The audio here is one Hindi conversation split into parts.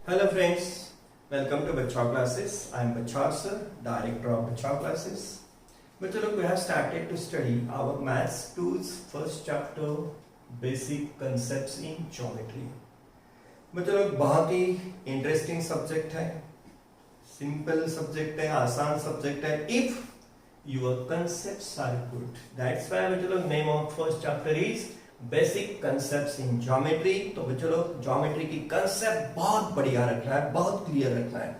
Hello friends, welcome to Bachao Classes. I am Bachao sir, director of Bachao Classes. But look, we have started to study our Maths 2's first chapter, Basic Concepts in Geometry. बच्चों लोग बहुत ही इंटरेस्टिंग सब्जेक्ट है, सिंपल सब्जेक्ट है, आसान सब्जेक्ट है if your concepts are good. That's why बच्चों लोग name of first chapter is basic concepts in geometry. तो बच्चों लोग ज्योमेट्री की कंसेप्ट बहुत बढ़िया रखना है, बहुत क्लियर रखना है.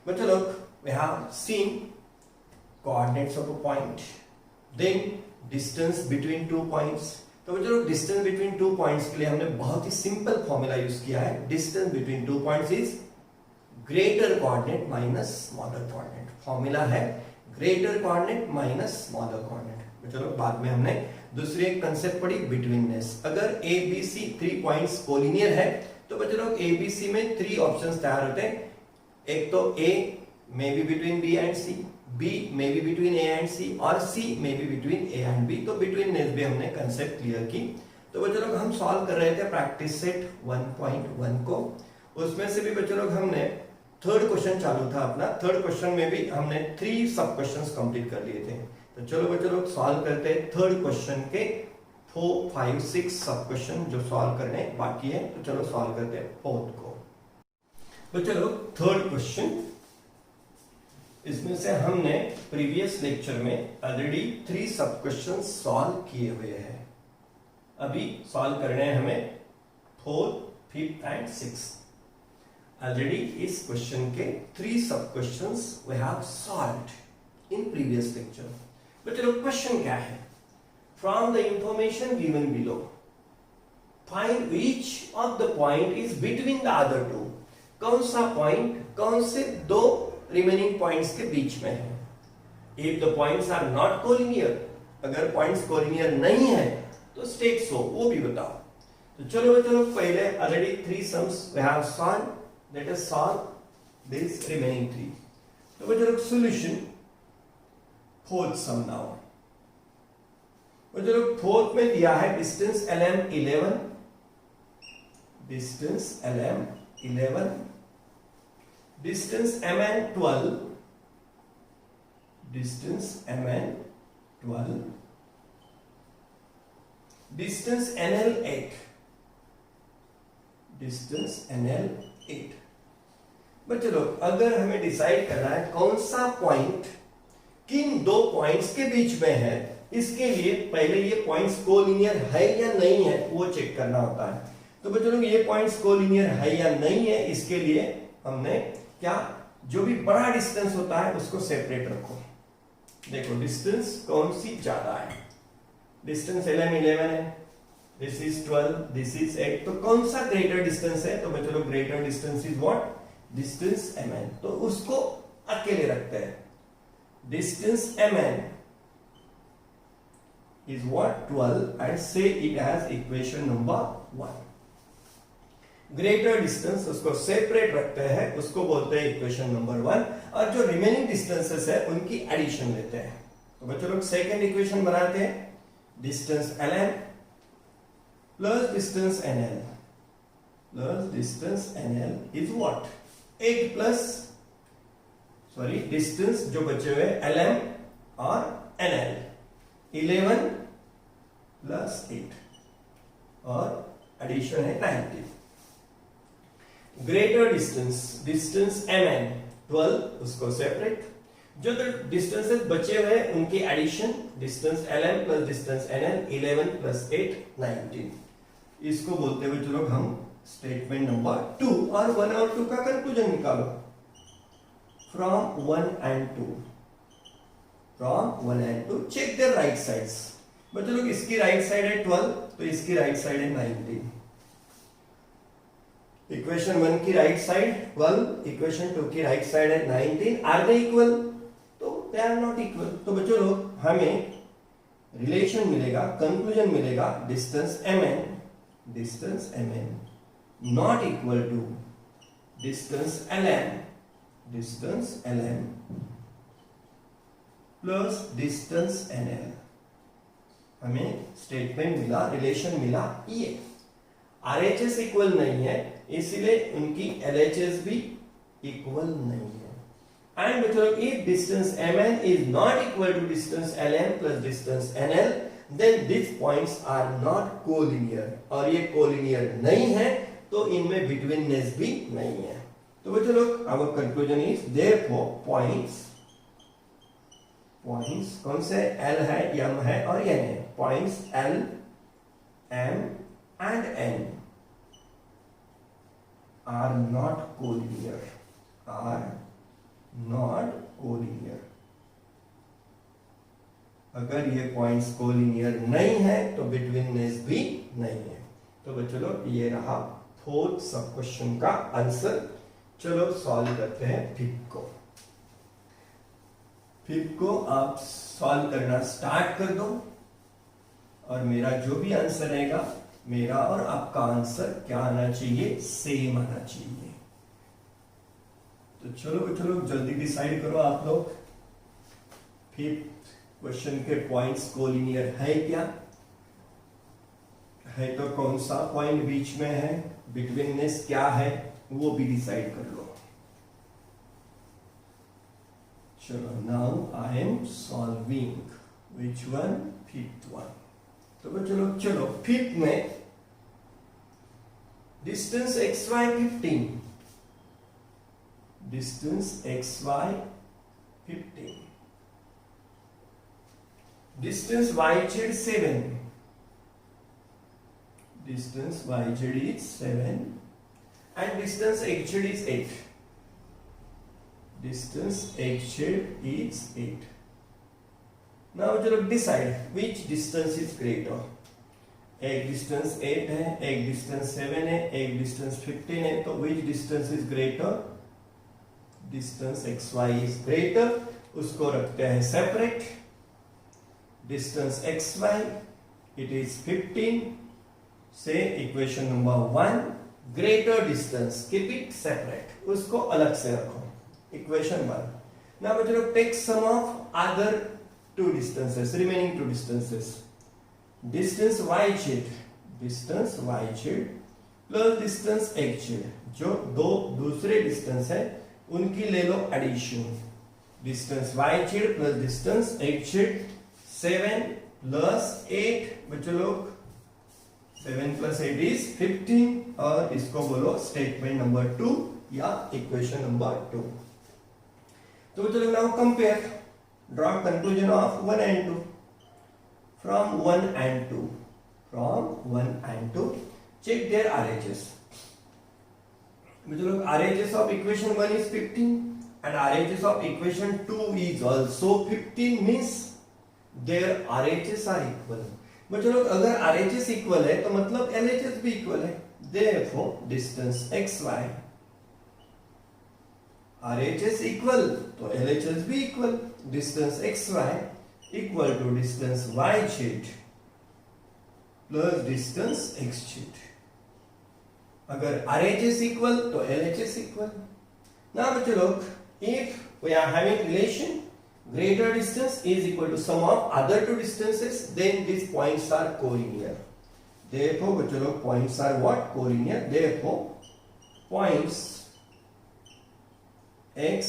बच्चों लोग we have seen coordinates of a point, then distance between two points. तो बच्चों लोग डिस्टेंस बिटवीन टू पॉइंट्स के लिए हमने बहुत ही सिंपल फॉर्मूला यूज किया है. Distance between two points is greater coordinate minus smaller coordinate. Formula है greater coordinate minus smaller coordinate. बच्चों लोग बाद में हमने दूसरी एक कंसेप्ट पढ़ी बिटवीननेस. अगर A B C 3 points collinear है तो बच्चों लोग ए बी सी में 3 ऑप्शंस तैयार होते हैं. एक तो A may be between B and C, B may be between A and C और C may be between A and B. तो betweenness भी हमने कंसेप्ट क्लियर की. तो बच्चों लोग हम सॉल्व कर रहे थे प्रैक्टिस सेट 1.1 को. उसमें से भी बच्चों लोग हमने थर्ड क्वेश्चन चालू था अपना. थर्ड क्वेश्चन में भी हमने 3 सब क्वेश्चंस कंप्लीट कर लिए थे. तो चलो बच्चों लोग सॉल्व करते हैं थर्ड क्वेश्चन के 4, 5, 6 सब क्वेश्चन जो सॉल्व करने बाकी है. तो चलो सॉल्व करते हैं फोर्थ को. बच्चों लोग थर्ड क्वेश्चन, इसमें से हमने प्रीवियस लेक्चर में ऑलरेडी 3 सब क्वेश्चन सॉल्व किए हुए हैं. अभी सॉल्व करने हैं हमें 4th, 5th and 6th. Already इस क्वेश्चन के 3 sub questions we have solved in previous lecture. बच्चों क्वेश्चन क्या है? From the information given below find which of the point is between the other two. कौन सा पॉइंट कौन से दो रिमेनिंग पॉइंट्स के बीच में है. If the points are not collinear, अगर पॉइंट्स कोलिनियर नहीं है तो स्टेट सो, वो भी बताओ. तो चलो बच्चों पहले already 3 sums we have solve. Let us solve this remaining 3. तो बच्चों सॉल्यूशन फोर्थ सम नाउ. बच्चों फोर्थ में दिया है distance LM 11, distance LM 11, distance MN 12, distance MN 12, distance NL 8, distance NL 8. बच्चों लोग अगर हमें डिसाइड करना है कौन सा पॉइंट किन दो पॉइंट्स के बीच में है, इसके लिए पहले ये पॉइंट्स कोलिनियर है या नहीं है वो चेक करना होता है. तो बच्चों लोग ये पॉइंट्स कोलिनियर है या नहीं है, इसके लिए हमने क्या, जो भी बड़ा डिस्टेंस होता है उसको सेपरेट रखो. देखो डिस्टेंस कौन सी ज्यादा है. डिस्टेंस LM 11 है, दिस इज 12, दिस इज 8. तो कौन सा ग्रेटर डिस्टेंस है? तो बच्चों greater distance is what? Distance MN. तो उसको अकेले रखते हैं. Distance MN is what? 12 and say it as equation number 1. Greater distance उसको सेपरेट रखते हैं, उसको बोलते हैं इक्वेशन नंबर 1. और जो रिमेनिंग डिस्टेंसेस है उनकी एडिशन लेते हैं. तो बच्चों लोग सेकंड इक्वेशन बनाते हैं. Distance LM plus distance NL plus distance NL is what? 8 plus sorry distance जो बचे हुए LM और NL 11 प्लस 8 और एडिशन है 19. ग्रेटर डिस्टेंस, डिस्टेंस MN 12, उसको सेपरेट. जो डिस्टेंसेस बचे हुए उनकी addition, distance LM plus distance NL 11 plus 8 19. इसको बोलते हुए चलो हम स्टेटमेंट नंबर 2. और 1 और 2 का कंक्लूजन निकालो. From 1 and 2, from 1 and 2 check their right sides. बच्चों लोग इसकी राइट साइड है 12, तो इसकी राइट साइड है 19. इक्वेशन 1 की राइट साइड 12, इक्वेशन 2 की राइट साइड है 19. Are they equal? तो दे आर नॉट इक्वल. तो बच्चों लोग हमें रिलेशन मिलेगा, कंक्लूजन मिलेगा, distance MN not equal to distance LM plus distance NL. हमें स्टेटमेंट मिला, रिलेशन मिला. ये RHS इक्वल नहीं है इसलिए उनकी LHS भी इक्वल नहीं है। एंड बच्चों if distance MN is not equal to distance LN plus distance NL then this points are not collinear, और ये कोलिनियर नहीं है तो इनमें बिटवीननेस भी नहीं है। तो बच्चों लोग our conclusion is therefore points कौन से L है, M है और N है, points L, M and N are not collinear, अगर ये पॉइंट्स कोलिनियर नहीं है तो बिटवीननेस भी नहीं है। तो बच्चों लोग ये रहा फोर्थ सब क्वेश्चन का आंसर। चलो सॉल्व करते हैं फिफ्थ को आप सॉल्व करना स्टार्ट कर दो, और मेरा जो भी आंसर रहेगा, मेरा और आपका आंसर क्या आना चाहिए, सेम आना चाहिए। तो चलो जल्दी डिसाइड करो आप लोग, फिफ्थ क्वेश्चन के पॉइंट्स कोलिनियर है क्या है, तो कौन सा पॉइंट बीच में है, बिटवीननेस क्या है, वो भी डिसाइड कर लो। चलो now I am solving which one, fifth one. तो चलो फिफ्थ में distance xy 15, distance xy 15, distance yz 7, distance yz is 7 and distance hz is 8, distance hz is 8। now चलो decide which distance is greater, एक डिस्टेंस 8 है, एक डिस्टेंस 7 है, एक डिस्टेंस 15 है, तो which distance is greater, distance xy is greater, उसको रखते हैं separate. Distance xy it is 15 से equation number 1, greater distance keep it separate, उसको अलग से रखो इक्वेशन 1। नाउ बच्चों take sum of other two distances, remaining two distances, distance yz plus distance hz, जो दो दूसरे डिस्टेंस है उनकी ले लो addition, distance yz plus distance hz 7 plus 8, बच्चों लोग 7 प्लस 8 इज 15, और इसको बोलो स्टेटमेंट नंबर 2 या इक्वेशन नंबर 2। तो बच्चों लोग now compare, draw conclusion of 1 and 2, from 1 and 2 check their RHS। बच्चों लोग RHS of equation 1 is 15 and RHS of equation 2 is also 15, means their RHS are equal। बच्चों लोग अगर RHS इक्वल है तो मतलब LHS भी इक्वल है, therefore distance xy, RHS equal तो LHS भी equal, distance xy equal to distance yz plus distance hz। अगर RHS इक्वल तो LHS इक्वल। नाउ बच्चों लोग if we are having relation greater distance is equal to sum of other two distances, then these points are collinear। therefore बच्चों लोग points are what, collinear। therefore points x,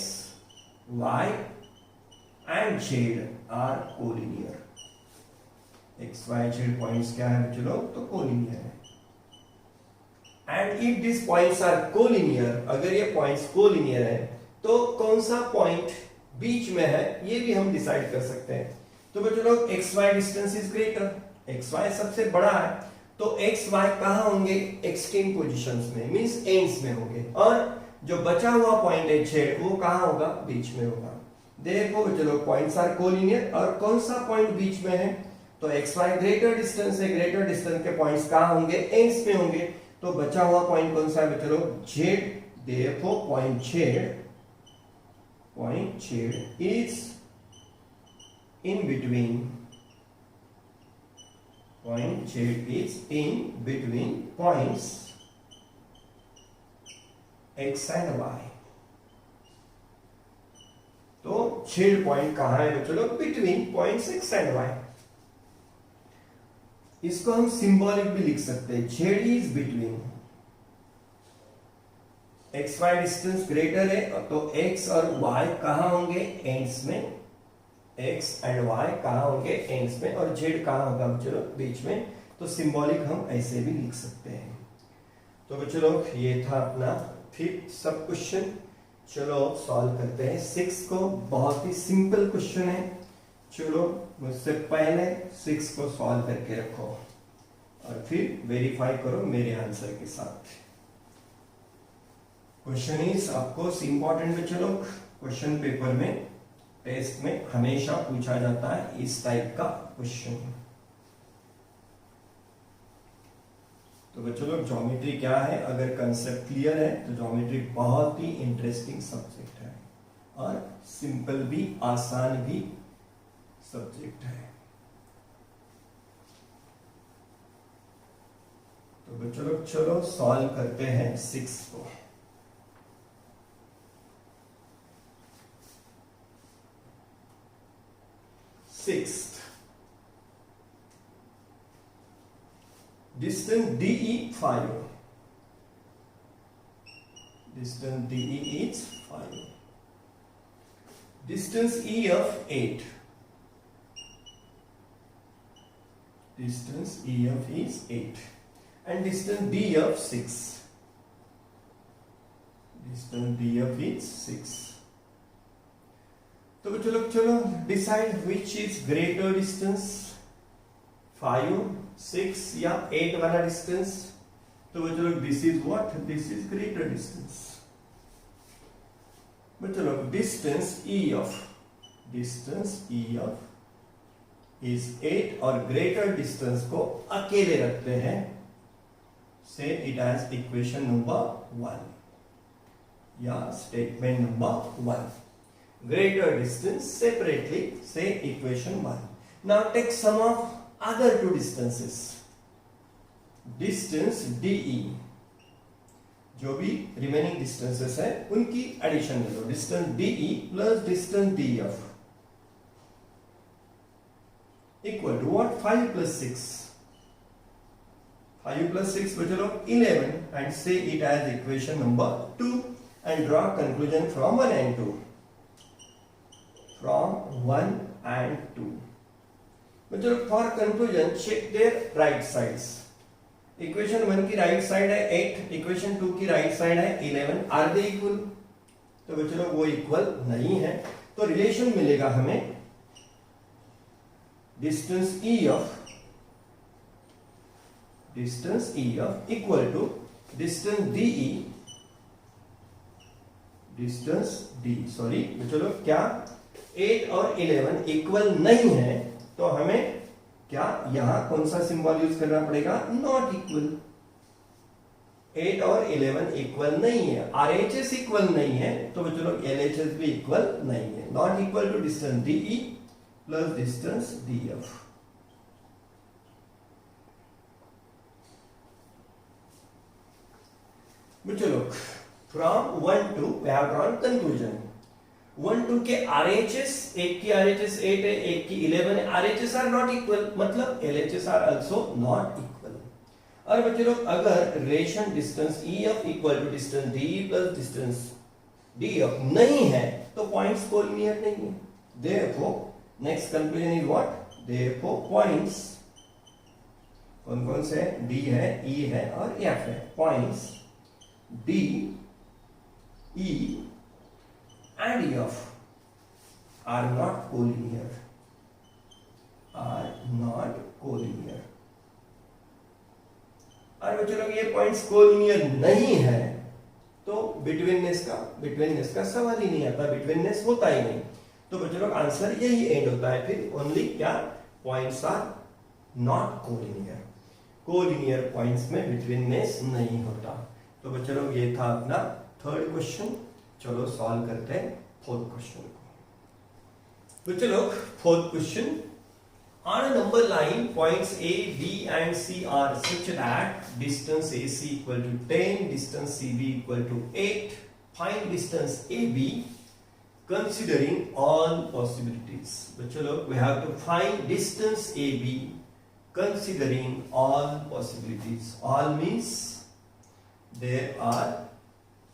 y and z are collinear। x, y, z points क्या है बच्चों लोग, तो collinear है। and if these points are collinear, अगर ये points collinear है तो कौन सा point बीच में है ये भी हम डिसाइड कर सकते हैं। तो बच्चों लोग xy distance is greater, xy सबसे बड़ा है, तो xy कहाँ होंगे, एक्सट्रीम पोजीशंस में, मींस एंड्स में होंगे, और जो बचा हुआ पॉइंट है z वो कहाँ होगा, बीच में होगा। देखो बच्चों लोग पॉइंट्स आर कोलिनियर, और कौन सा पॉइंट बीच में है, तो xy ग्रेटर डिस्टेंस है, ग्रेटर डिस्टेंस के पॉइंट्स कहाँ होंगे, एंड्स में होंगे, तो बचा हुआ पॉइंट कौन सा है बच्चों लोग, z। देखो point z is in between, point z is in between points x and y। तो z पॉइंट कहां है बच्चों लोग, between points x and y। इसको हम सिंबॉलिक भी लिख सकते हैं, z is between X Y distance greater है तो एक्स और वाई कहाँ होंगे, एंड्स में। एक्स एंड वाई कहाँ होंगे, एंड्स में, और जेड कहाँ होगा बच्चों, बीच में। तो सिंबॉलिक हम ऐसे भी लिख सकते हैं। तो बच्चों लोग ये था अपना फिफ्थ सब क्वेश्चन। चलो सॉल्व करते हैं 6 को। बहुत ही सिंपल क्वेश्चन है। चलो मुझसे पहले 6 को सॉल्व करके रखो और फिर वेरीफाई करो मेरे आंसर के साथ। क्वेश्चन इज आपको इंपॉर्टेंट बच्चों लोग, क्वेश्चन पेपर में, टेस्ट में हमेशा पूछा जाता है इस टाइप का क्वेश्चन। तो बच्चों लोग ज्योमेट्री क्या है, अगर कंसेप्ट क्लियर है तो ज्योमेट्री बहुत ही इंटरेस्टिंग सब्जेक्ट है और सिंपल भी, आसान भी सब्जेक्ट है। तो बच्चों लोग चलो सॉल्व करते हैं 6 को। Sixth, distance DE 5. Distance DE is 5. Distance EF 8. Distance EF is 8. And distance DF 6. Distance DF is 6. तो बच्चों लोग चलो decide which is greater distance, 5, 6 या 8 वाला डिस्टेंस। तो बच्चों लोग this is what, this is greater distance. बच्चों लोग distance EF, distance EF is 8 और ग्रेटर डिस्टेंस को अकेले रखते हैं। से इट एज इक्वेशन नंबर 1 या statement number 1। Greater distance separately, say equation 1. Now take sum of other two distances. Distance DE, जो भी रिमेनिंग डिस्टेंसेस है उनकी एडिशन ले लो। Distance DE plus distance DF equal to what, 5 plus 6। 5 plus 6 बच्चों लोग 11 and say it as equation number 2 and draw conclusion from 1 and 2। From 1 and 2. बच्चों for conclusion check their right sides. Equation 1 की राइट साइड है 8, इक्वेशन 2 की राइट साइड है 11। Are they equal? तो बच्चों वो इक्वल नहीं है। तो रिलेशन मिलेगा हमें distance EF equal to distance DE, distance D, sorry बच्चों लोग क्या 8 और 11 इक्वल नहीं है तो हमें क्या यहां कौन सा सिंबल यूज करना पड़ेगा, नॉट इक्वल। 8 और 11 इक्वल नहीं है, RHS इक्वल नहीं है तो बच्चों लोग LHS भी इक्वल नहीं है। Not equal to distance DE plus distance DF। बच्चों लोग from 1 to we have drawn conclusion। 1 2 के RHS, एक की RHS 8 है, एक की 11 है, RHS आर नॉट इक्वल, मतलब LHS are also not equal. और बच्चे लोग अगर relation distance EF equal to distance DE plus distance DF नहीं है तो पॉइंट्स कोलिनियर नहीं है। Therefore next conclusion is what, therefore points कौन कौन से है, D है, E है और F है। Points D, E and F are not collinear, are not collinear। और बच्चों लोग ये पॉइंट्स कोलिनियर नहीं है तो बिटवीननेस का सवाल ही नहीं आता, बिटवीननेस होता ही नहीं। तो बच्चों लोग आंसर यही एंड होता है फिर, ओनली क्या, points are not collinear. Collinear points में बिटवीननेस नहीं होता। तो बच्चों लोग ये था अपना थर्ड क्वेश्चन। चलो सॉल्व करते हैं फोर्थ क्वेश्चन को। बच्चों लोग fourth question, on a number line points A, B and C are such that distance AC equal to 10, distance CB equal to 8, find distance AB considering all possibilities। बच्चों लोग we have to find distance AB considering all possibilities। All means there are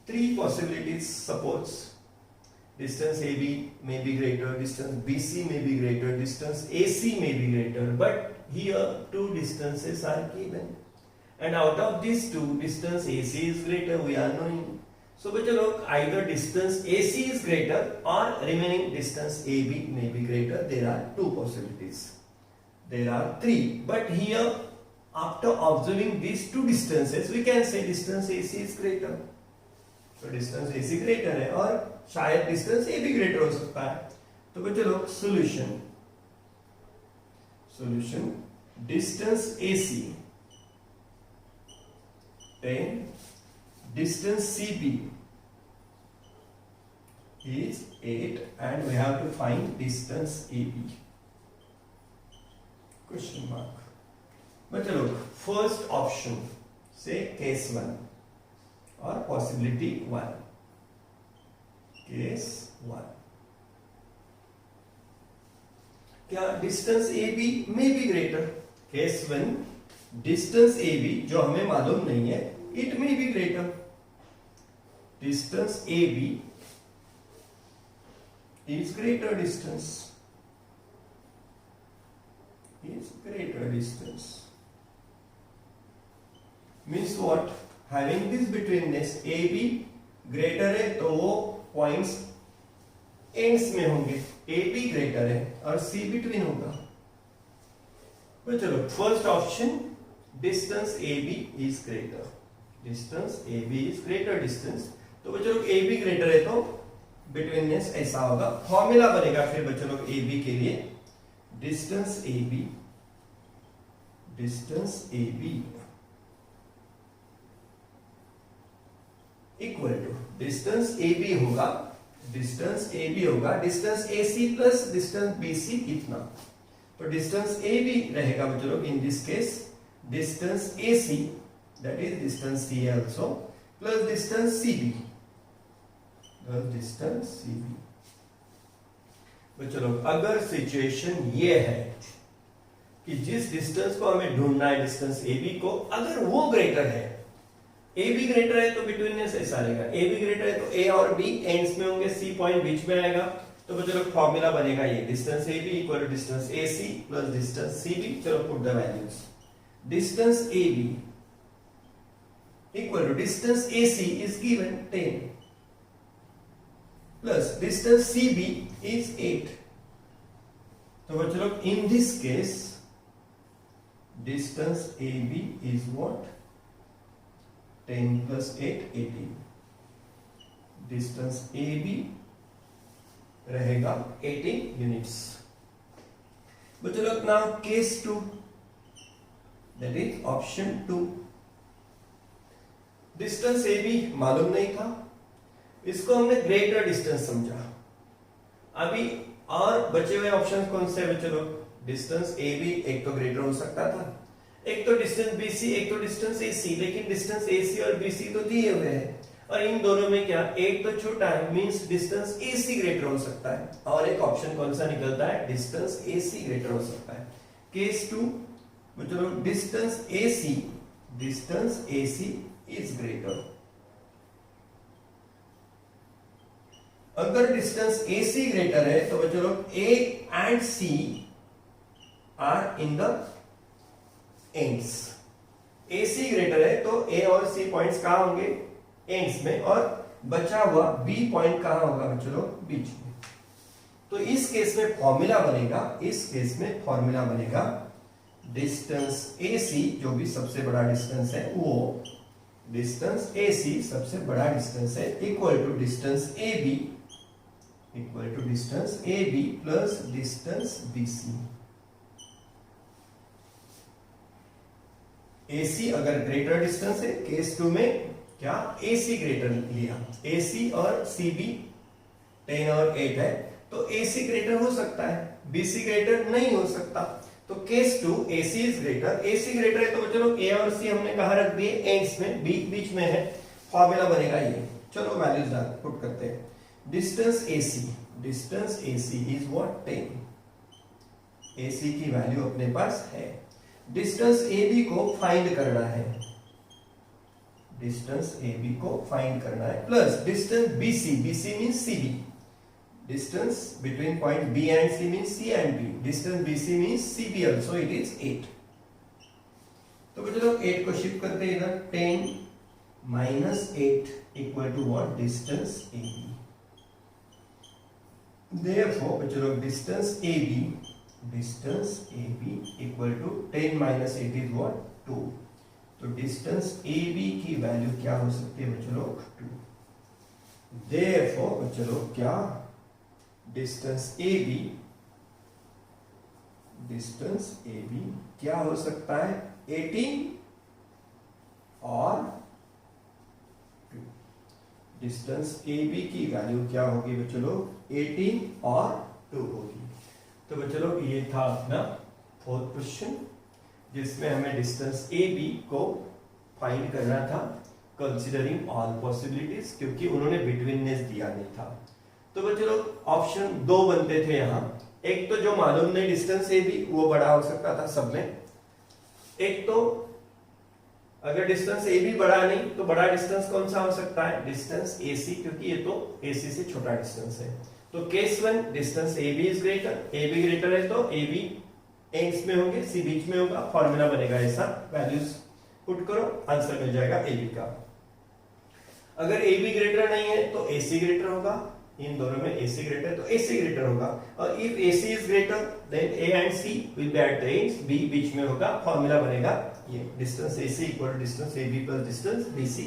three possibilities. Suppose distance AB may be greater, distance BC may be greater, distance AC may be greater, but here two distances are given, and out of these two, distance AC is greater, we are knowing. So beta look, either distance AC is greater or remaining distance AB may be greater. There are two possibilities. There are three, but here after observing these two distances, we can say distance AC is greater. तो डिस्टेंस AC ग्रेटर है और शायद डिस्टेंस AB ग्रेटर हो सकता है. तो बच्चे लोग solution distance AC 10, distance CB is 8, and we have to find distance AB. Question mark. But look, first option, say case 1 or possibility 1. Case 1. क्या distance AB may be greater? Case 1, distance AB जो हमें मालूम नहीं है, it may be greater. Distance AB is greater distance. Means what? Having this betweenness AB greater है तो वो points ends में होंगे. AB greater है और C between होगा. तो चलो first option, distance AB is greater. Distance AB is greater distance. तो बच्चों लोग AB greater है तो betweenness ऐसा होगा. फॉर्मूला बनेगा फिर बच्चों लोग AB के लिए. Distance AB equal to distance AB होगा distance AC plus distance BC इतना. तो डिस्टेंस AB रहेगा बच्चों लोग in this case distance AC, that is distance C also, plus distance CB. बच्चों लोग अगर सिचुएशन ये है कि जिस डिस्टेंस को हमें ढूंढना है डिस्टेंस AB को, अगर वो ग्रेटर है, AB ग्रेटर है तो बिटवीननेस ऐसा रहेगा. AB ग्रेटर है तो A और B एंड्स में होंगे, C पॉइंट बीच में आएगा. तो बच्चों लोग फॉर्मूला बनेगा ये distance AB equal to distance AC plus distance CB. चलो put the values. Distance AB equal to distance AC is given 10 plus distance CB is 8. तो बच्चों लोग in this case distance AB is what? 10 plus 8, 18. Distance AB रहेगा 18 units. बच्चों लोग now case 2, that is option 2. Distance AB मालूम नहीं था, इसको हमने greater distance समझा. अभी और बचे हुए ऑप्शन कौन से बच्चों लोग? डिस्टेंस AB एक तो ग्रेटर हो सकता था, एक तो डिस्टेंस BC, एक तो डिस्टेंस AC. लेकिन डिस्टेंस AC और BC तो दिए हुए हैं और इन दोनों में क्या एक तो छोटा है, मींस डिस्टेंस AC ग्रेटर हो सकता है. और एक ऑप्शन कौन सा निकलता है? डिस्टेंस AC ग्रेटर हो सकता है. केस 2 मतलब डिस्टेंस AC इज ग्रेटर. अगर डिस्टेंस AC ग्रेटर है तो बच्चों लोग A and C are in the ends. AC greater है तो A और C पॉइंट्स कहां होंगे? एंड्स में. और बचा हुआ B पॉइंट कहां होगा बच्चों लोग? बीच में. तो इस केस में फॉर्मूला बनेगा डिस्टेंस AC जो भी सबसे बड़ा डिस्टेंस है वो डिस्टेंस AC सबसे बड़ा डिस्टेंस है equal to distance AB plus distance BC. AC अगर ग्रेटर डिस्टेंस है, केस 2 में क्या AC ग्रेटर लिया. AC और CB 10 और 8 है तो AC ग्रेटर हो सकता है, BC ग्रेटर नहीं हो सकता. तो case 2 AC is greater. AC greater है तो बच्चों लोग A और C हमने कहा रख दिए? एंड्स में, बीच में है. फॉर्मूला बनेगा ये. चलो वैल्यूज पुट करते हैं. Distance AC is what? 10. AC की वैल्यू अपने पास है. डिस्टेंस AB को फाइंड करना है. डिस्टेंस ए बी को फाइंड करना है, plus distance B C, B C means C B, distance between point B and C means C and B, distance B C means C B also, it is 8। तो बच्चों 8 को शिफ्ट करते हैं इधर, 10 minus 8 equal to what, distance A B. Therefore बच्चों distance A B equal to 10 minus 8 is what, 2। तो डिस्टेंस ए बी की वैल्यू क्या हो सकती है बच्चों लोग, 2। Therefore बच्चों लोग क्या, डिस्टेंस ए बी क्या हो सकता है, 18 और 2। डिस्टेंस ए बी की वैल्यू क्या होगी बच्चों लोग, 18 और 2 होगी। तो बच्चों लोग ये था अपना 4th क्वेश्चन, जिसमें हमें डिस्टेंस ए बी को फाइंड करना था कंसीडरिंग ऑल पॉसिबिलिटीज, क्योंकि उन्होंने बिटवीननेस दिया नहीं था। तो बच्चों लोग ऑप्शन 2 बनते थे यहाँ, एक तो जो मालूम नहीं डिस्टेंस ए बी वो बड़ा हो सकता था सब में, एक तो अगर डिस्टेंस ए बी बड़ा नहीं तो बड़ा डिस्टेंस कौन सा हो सकता है, डिस्टेंस ए सी, क्योंकि ये तो ए सी से छोटा डिस्टेंस है। तो case 1 distance A B is greater, A B greater है तो ए बी एंड्स में होंगे, सी बीच में होगा, फॉर्मूला बनेगा ऐसा, वैल्यूज पुट करो, आंसर मिल जाएगा ए बी का। अगर ए बी ग्रेटर नहीं है तो ए सी ग्रेटर होगा, इन दोनों में ए सी ग्रेटर है तो ए सी ग्रेटर होगा, और if A C is greater then A and C will be at the ends, B बीच में होगा, फॉर्मूला बनेगा ये distance A C equal to distance A B plus distance B C.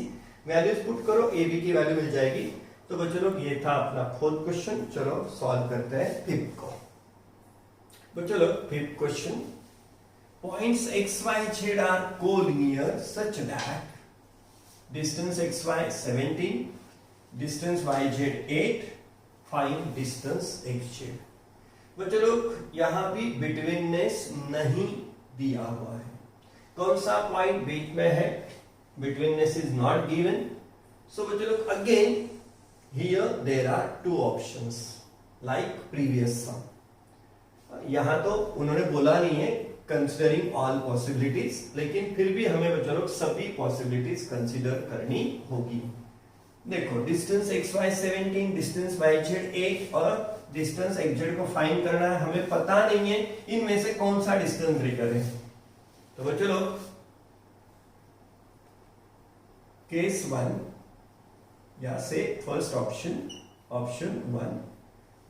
Values put करो, ए बी की वैल्यू मिल जाएगी। तो बच्चों लोग ये था अपना 4th क्वेश्चन। चलो सॉल्व करते हैं 5th को। बच्चों लोग 5th question, points X Y Z are collinear such that distance X Y 17, distance Y Z 8, find distance X Z. बच्चों लोग यहां भी बिटवीननेस नहीं दिया हुआ है, कौन सा पॉइंट बीच में है, betweenness is not given. So बच्चों लोग again here there are 2 options like previous sum. यहां तो उन्होंने बोला नहीं है कंसीडरिंग ऑल पॉसिबिलिटीज, लेकिन फिर भी हमें बच्चों लोग सभी पॉसिबिलिटीज कंसीडर करनी होगी। देखो distance X Y 17, distance Y Z 8 और डिस्टेंस एक्स जेड को फाइंड करना है, हमें पता नहीं है इनमें से कौन सा डिस्टेंस ग्रेटर है। तो बच्चों लोग केस 1 या से first option 1,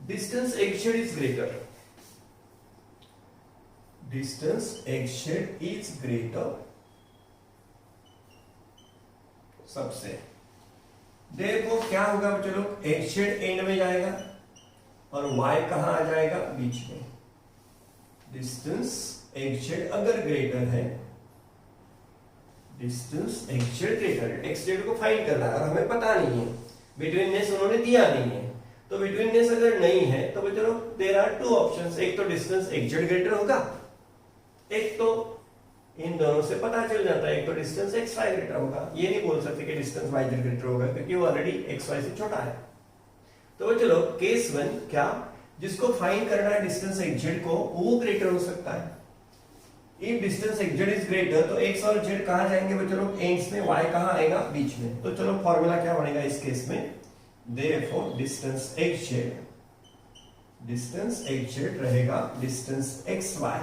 distance X Z is greater, distance X Z is greater सबसे। देखो क्या होगा बच्चों लोग, एक्स जेड एंड में जाएगा और y कहां आ जाएगा, बीच में। डिस्टेंस एक्स जेड अगर ग्रेटर है, डिस्टेंस एक्स जेड ग्रेटर है, एक्स जेड को फाइंड करना है और हमें पता नहीं है, बिटवीननेस उन्होंने दिया नहीं है। तो बिटवीननेस अगर नहीं है तो बच्चों लोग देयर आर 2 ऑप्शंस, एक तो डिस्टेंस एक्स जेड ग्रेटर होगा, एक तो इन दोनों से पता चल जाता है, एक तो डिस्टेंस एक्स वाई ग्रेटर होगा। ये नहीं बोल सकते कि डिस्टेंस वाई जेड ग्रेटर होगा, क्योंकि वो ऑलरेडी एक्स वाई से छोटा है। तो चलो केस 1 क्या, जिसको फाइंड करना है डिस्टेंस एक्स जेड को, वो ग्रेटर हो सकता है। If distance X Z is greater तो एक्स और जेड कहां जाएंगे बच्चों लोग, एंड्स में, वाई कहां आएगा, बीच में। तो चलो फॉर्मूला क्या बनेगा इस केस में, देयरफॉर डिस्टेंस एक्स जेड रहेगा distance X Y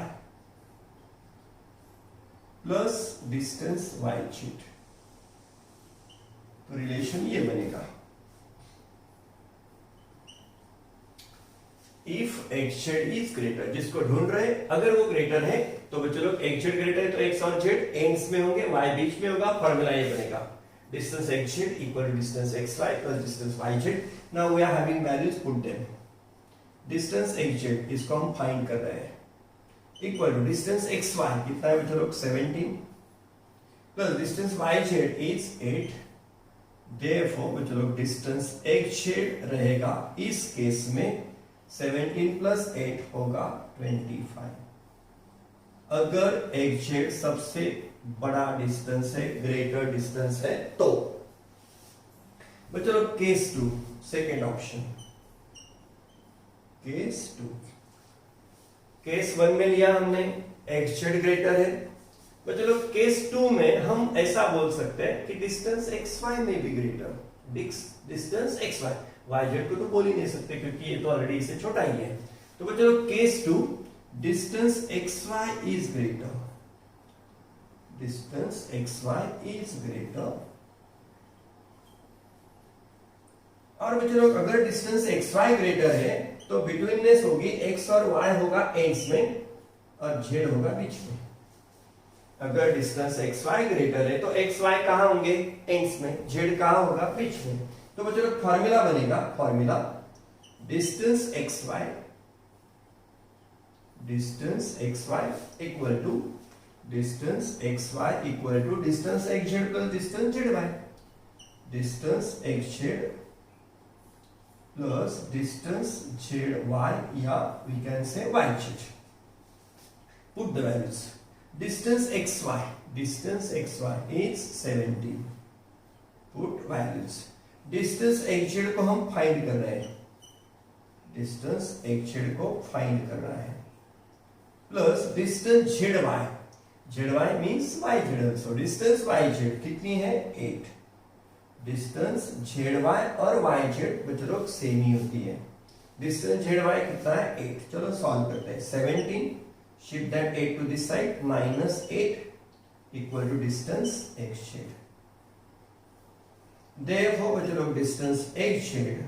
plus distance Y Z. तो रिलेशन ये बनेगा, if X Z is greater, जिसको ढूंढ रहे अगर वो ग्रेटर है तो बच्चों लोग एक्स जेड ग्रेटर है तो एक्स और जेड एंड्स में होंगे, वाई बीच में होगा, फॉर्मूला ये बनेगा distance X Z equal to distance X Y plus distance Y Z. Now we are having values, put them. Distance X Z इसको हम फाइंड कर रहे हैं, equal to distance X Y कितना है बच्चों लोग 17 plus distance Y Z is 8। Therefore बच्चों लोग डिस्टेंस एक्स जेड रहेगा इस केस में 17 प्लस 8 होगा 25। अगर एक्स जेड सबसे बड़ा डिस्टेंस है, ग्रेटर डिस्टेंस है तो। बच्चों लोग केस 2 सेकेंड ऑप्शन, केस 1 में लिया हमने एक्स जेड ग्रेटर है, बच्चों लोग केस 2 में हम ऐसा बोल सकते हैं कि डिस्टेंस xy में भी ग्रेटर, डिस्टेंस xy, yz को तो बोल ही नहीं सकते क्योंकि ये तो ऑलरेडी इससे छोटा ही है। तो बच्चों लोग case 2 distance xy is greater, distance xy is greater. और बच्चों लोग अगर डिस्टेंस xy ग्रेटर है तो बिटवीननेस होगी x और y होगा एंड्स में और z होगा बीच में। अगर डिस्टेंस xy ग्रेटर है तो xy कहां होंगे, एंड्स में, z कहां होगा, बीच में। तो बच्चों लोग फॉर्मूला बनेगा, formula distance xy equal to distance xy equal to distance xz plus distance zy, distance xz plus distance zy या we can say yz। Put the values. Distance xy is 17, put values. Distance xz को हम फाइंड कर रहे हैं, डिस्टेंस xz को फाइंड कर रहा है, plus distance zy means yz also. Distance yz कितनी है, 8। डिस्टेंस zy और yz बच्चों लोग सेम ही होती है। डिस्टेंस zy कितना है, 8। चलो सॉल्व करते हैं। 17 shift that 8 to this side, minus 8 equal to distance xz। therefore बच्चों लोग distance xz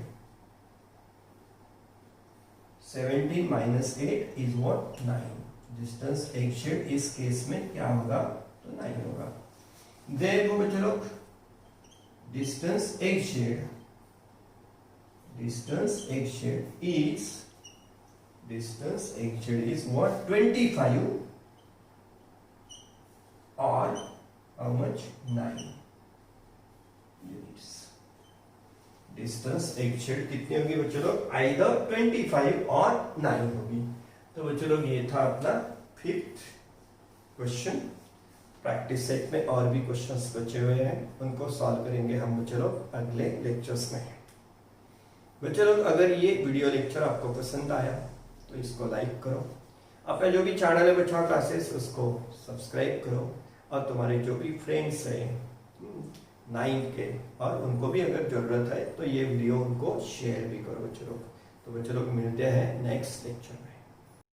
17 minus 8 is what, 9। distance xz इस केस में क्या होगा, तो 9 होगा। therefore बच्चों लोग distance xz is what, 25 or how much, 9 units। Distance xz कितनी होगी बच्चों लोग, आइदर 25 और 9 होगी। तो बच्चों लोग ये था अपना 5th क्वेश्चन। प्रैक्टिस सेट में और भी क्वेश्चंस बचे हुए हैं, उनको सॉल्व करेंगे हम बच्चों लोग अगले लेक्चर्स में। बच्चों लोग अगर ये वीडियो लेक्चर आपको पसंद आया तो इसको लाइक करो, अपना जो भी चैनल है बच्चा क्लासेस उसको सब्सक्राइब करो, और तुम्हारे जो भी फ्रेंड्स हैं 9 के, और उनको भी अगर जरूरत है तो ये वीडियो उनको शेयर भी करो बच्चों लोग। तो बच्चों लोग मिलते हैं नेक्स्ट लेक्चर में।